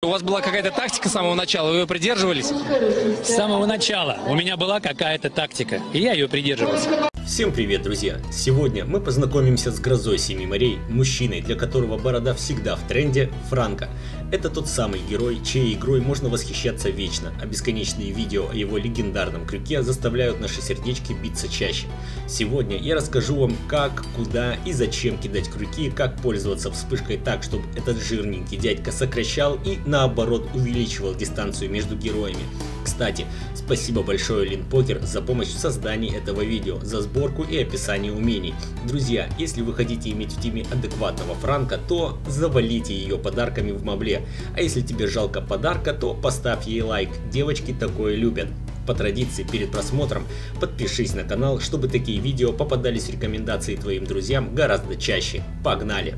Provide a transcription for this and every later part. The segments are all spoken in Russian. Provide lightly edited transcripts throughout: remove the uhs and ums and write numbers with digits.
У вас была какая-то тактика с самого начала, вы ее придерживались? С самого начала у меня была какая-то тактика, и я ее придерживался. Всем привет, друзья! Сегодня мы познакомимся с грозой семи морей, мужчиной, для которого борода всегда в тренде, Франко. Это тот самый герой, чьей игрой можно восхищаться вечно, а бесконечные видео о его легендарном крюке заставляют наши сердечки биться чаще. Сегодня я расскажу вам, как, куда и зачем кидать крюки, как пользоваться вспышкой так, чтобы этот жирненький дядька сокращал и наоборот увеличивал дистанцию между героями. Кстати, спасибо большое Линпокер за помощь в создании этого видео, за сборку и описание умений. Друзья, если вы хотите иметь в тиме адекватного Франка, то завалите ее подарками в мобле. А если тебе жалко подарка, то поставь ей лайк, девочки такое любят. По традиции, перед просмотром подпишись на канал, чтобы такие видео попадались в рекомендации твоим друзьям гораздо чаще. Погнали!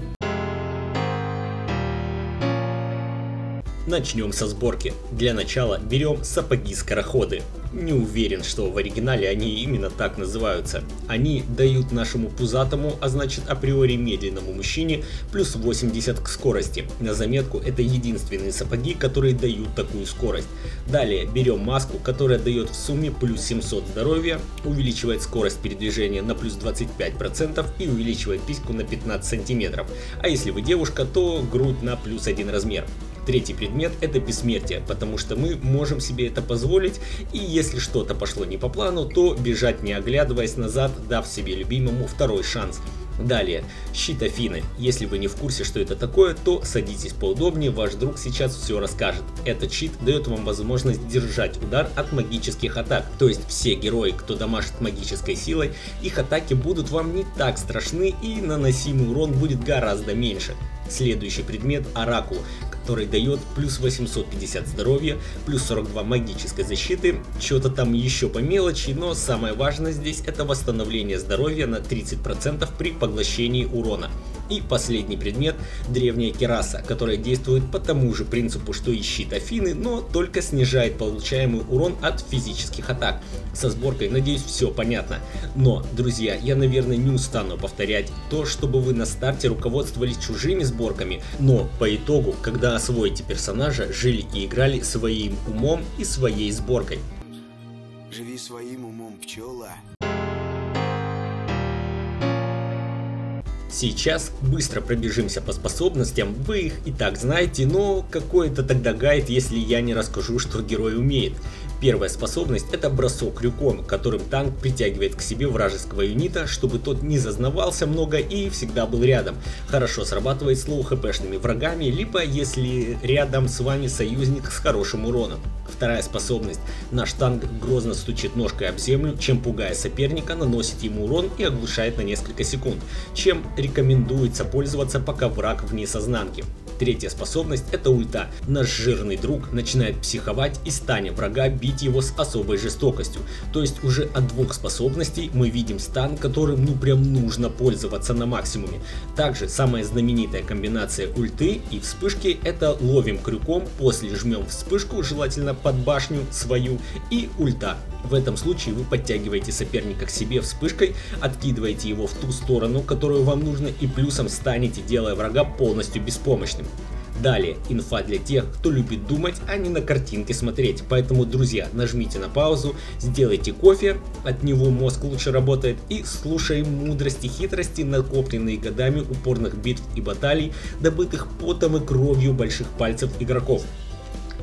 Начнем со сборки. Для начала берем сапоги-скороходы. Не уверен, что в оригинале они именно так называются. Они дают нашему пузатому, а значит априори медленному мужчине, плюс 80 к скорости. На заметку, это единственные сапоги, которые дают такую скорость. Далее берем маску, которая дает в сумме плюс 700 здоровья, увеличивает скорость передвижения на плюс 25% и увеличивает письку на 15 сантиметров. А если вы девушка, то грудь на плюс 1 размер. Третий предмет — это бессмертие, потому что мы можем себе это позволить, и если что-то пошло не по плану, то бежать не оглядываясь назад, дав себе любимому второй шанс. Далее, щит Афины. Если вы не в курсе, что это такое, то садитесь поудобнее, ваш друг сейчас все расскажет. Этот щит дает вам возможность держать удар от магических атак, то есть все герои, кто дамажит магической силой, их атаки будут вам не так страшны и наносимый урон будет гораздо меньше. Следующий предмет — Оракул, который дает плюс 850 здоровья, плюс 42 магической защиты, что-то там еще по мелочи, но самое важное здесь — это восстановление здоровья на 30% при поглощении урона. И последний предмет — Древняя Кераса, которая действует по тому же принципу, что и щит Афины, но только снижает получаемый урон от физических атак. Со сборкой, надеюсь, все понятно. Но, друзья, я, наверное, не устану повторять то, чтобы вы на старте руководствовались чужими сборками, но по итогу, когда освоите персонажа, жили и играли своим умом и своей сборкой. Живи своим умом, пчела. Сейчас быстро пробежимся по способностям, вы их и так знаете, но какой это тогда гайд, если я не расскажу, что герой умеет. Первая способность — это бросок крюком, которым танк притягивает к себе вражеского юнита, чтобы тот не зазнавался много и всегда был рядом. Хорошо срабатывает с лоу-хпшными врагами, либо если рядом с вами союзник с хорошим уроном. Вторая способность. Наш танк грозно стучит ножкой об землю, чем пугая соперника, наносит ему урон и оглушает на несколько секунд, чем рекомендуется пользоваться, пока враг вне сознанки. Третья способность — это ульта. Наш жирный друг начинает психовать и станет врага бить его с особой жестокостью. То есть уже от двух способностей мы видим стан, которым прям нужно пользоваться на максимуме. Также самая знаменитая комбинация ульты и вспышки — это ловим крюком, после жмем вспышку, желательно под башню свою, и ульта. В этом случае вы подтягиваете соперника к себе вспышкой, откидываете его в ту сторону, которую вам нужно, и плюсом станете, делая врага полностью беспомощным. Далее, инфа для тех, кто любит думать, а не на картинки смотреть. Поэтому, друзья, нажмите на паузу, сделайте кофе, от него мозг лучше работает, и слушаем мудрости, хитрости, накопленные годами упорных битв и баталий, добытых потом и кровью больших пальцев игроков.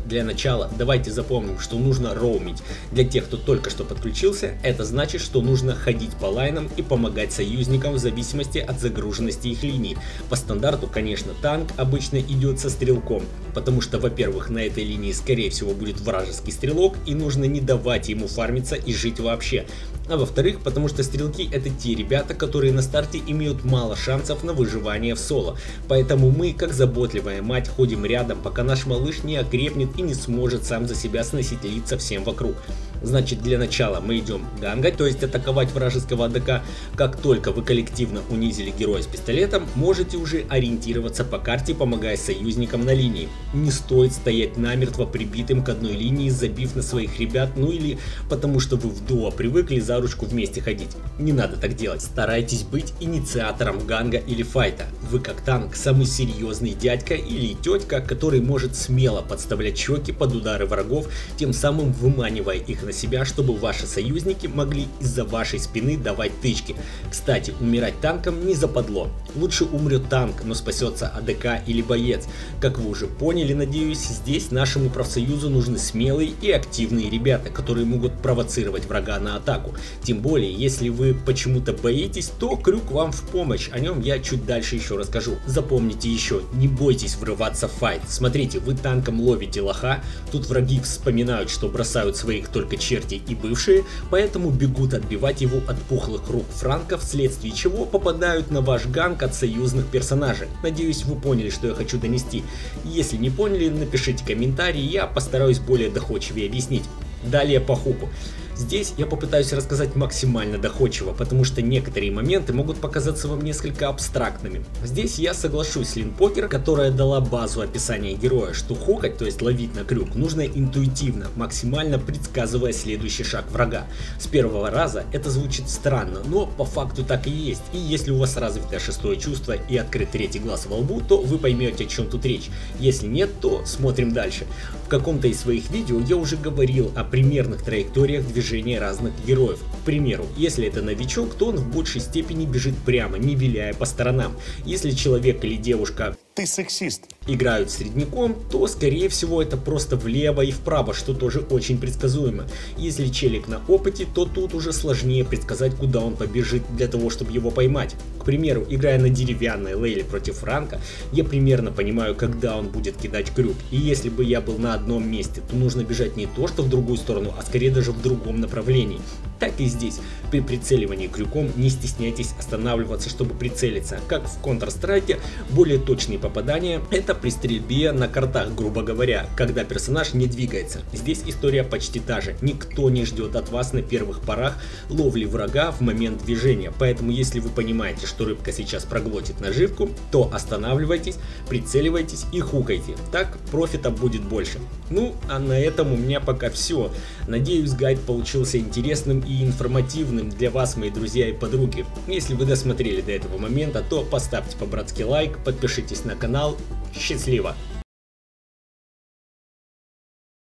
Для начала давайте запомним, что нужно роумить. Для тех, кто только что подключился, это значит, что нужно ходить по лайнам и помогать союзникам в зависимости от загруженности их линий. По стандарту, конечно, танк обычно идет со стрелком, потому что, во-первых, на этой линии скорее всего будет вражеский стрелок и нужно не давать ему фармиться и жить вообще. А во-вторых, потому что стрелки — это те ребята, которые на старте имеют мало шансов на выживание в соло. Поэтому мы, как заботливая мать, ходим рядом, пока наш малыш не окрепнет и не сможет сам за себя сносить лица всем вокруг. Значит, для начала мы идем гангать, то есть атаковать вражеского АДК. Как только вы коллективно унизили героя с пистолетом, можете уже ориентироваться по карте, помогая союзникам на линии. Не стоит стоять намертво прибитым к одной линии, забив на своих ребят, ну или потому что вы в дуо привыкли за ручку вместе ходить. Не надо так делать. Старайтесь быть инициатором ганга или файта. Вы как танк самый серьезный дядька или тетка, который может смело подставлять щеки под удары врагов, тем самым выманивая их на себя, чтобы ваши союзники могли из-за вашей спины давать тычки. Кстати, умирать танком не западло. Лучше умрет танк, но спасется АДК или боец. Как вы уже поняли, надеюсь, здесь нашему профсоюзу нужны смелые и активные ребята, которые могут провоцировать врага на атаку. Тем более, если вы почему-то боитесь, то Крюк вам в помощь. О нем я чуть дальше еще расскажу. Запомните еще, не бойтесь врываться в файт. Смотрите, вы танком ловите лоха, тут враги вспоминают, что бросают своих только черти и бывшие, поэтому бегут отбивать его от пухлых рук франков, вследствие чего попадают на ваш ганг от союзных персонажей. Надеюсь, вы поняли, что я хочу донести. Если не поняли, напишите комментарий, я постараюсь более доходчивее объяснить. Далее по хуку. Здесь я попытаюсь рассказать максимально доходчиво, потому что некоторые моменты могут показаться вам несколько абстрактными. Здесь я соглашусь с Линпокер, которая дала базу описания героя, что хукать, то есть ловить на крюк, нужно интуитивно, максимально предсказывая следующий шаг врага. С первого раза это звучит странно, но по факту так и есть. И если у вас развито шестое чувство и открыт третий глаз во лбу, то вы поймете, о чем тут речь. Если нет, то смотрим дальше. В каком-то из своих видео я уже говорил о примерных траекториях движения разных героев. К примеру, если это новичок, то он в большей степени бежит прямо, не виляя по сторонам. Если человек или девушка «Ты сексист» играют средняком, то скорее всего это просто влево и вправо, что тоже очень предсказуемо. Если челик на опыте, то тут уже сложнее предсказать, куда он побежит для того, чтобы его поймать. К примеру, играя на деревянной Лейле против Франка, я примерно понимаю, когда он будет кидать крюк. И если бы я был на одном месте, то нужно бежать не то что в другую сторону, а скорее даже в другом направлении. Так и здесь. При прицеливании крюком не стесняйтесь останавливаться, чтобы прицелиться. Как в Counter-Strike, более точные попадания — это при стрельбе на картах, грубо говоря, когда персонаж не двигается. Здесь история почти та же. Никто не ждет от вас на первых порах ловли врага в момент движения. Поэтому если вы понимаете, что рыбка сейчас проглотит наживку, то останавливайтесь, прицеливайтесь и хукайте. Так профита будет больше. Ну, а на этом у меня пока все. Надеюсь, гайд получился интересным и информативным для вас, мои друзья и подруги. Если вы досмотрели до этого момента, то поставьте по-братски лайк, подпишитесь на канал. Счастливо!